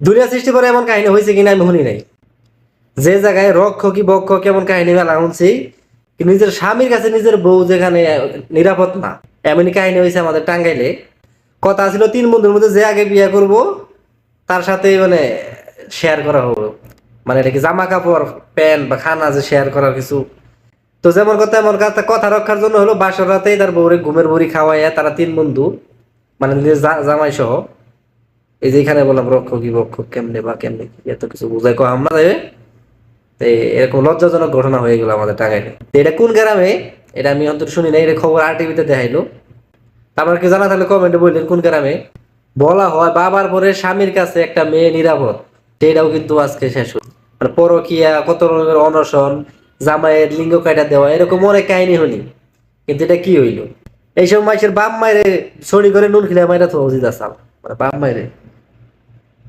দুনিয়া সৃষ্টি করে এমন কাহিনী হয়েছে কিনা আমি শুনি নাই। যে জায়গায় রক্ষ কি বক্ষ কেমন কাহিনী মেলা শুনছি, নিজের স্বামীর কাছে নিজের বউ যেখানে নিরাপদ না, এমনই কাহিনী হয়েছে আমাদের টাঙ্গাইলে। কথা ছিল 3 বন্ধুর মধ্যে যে আগে বিয়ে করব তার সাথে মানে শেয়ার করা হবে, মানে এটা কি জামা কাপড় প্যান্ট বা খানা যে শেয়ার করার কিছু। তো যেমন কথা এমন কথা, কথা রক্ষার জন্য হলো বাসর রাতেই তার বউরে ঘুমের বড়ি খাওয়াইয়া তারা 3 বন্ধু মানে নিজের জামাই সহ, এই যে এখানে বললাম রক্ষ কি বক্ষ কেমনে বা কেমনে কি এত কিছু বুঝাই কো আমরা যাবে। তো এরকম লজ্জাজনক ঘটনা হয়ে গেল আমাদের টাঙ্গাইলে। তো এটা কোন গ্রামে এটা আমি অন্তত শুনি নাই, এটা খবর আর টিভিতে দেখাইলো। আপনার কি জানা থাকলে কমেন্টে বললেন কোন গ্রামে। বলা হয় বাবার পরে স্বামীর কাছে একটা মেয়ে নিরাপদ, সেটাও কিন্তু আজকে শেষ হল। মানে পরকিয়া, কত রকমের অনশন, জামাইয়ের লিঙ্গ কাটা দেওয়া, এরকম অনেক কাহিনী শুনি। কিন্তু এটা কি হইলো? এইসব মাইসের বাপ মায়ের ছড়ি করে নুন খিলে মাইরা তো উচিত আসাম, মানে বাপ মায়ের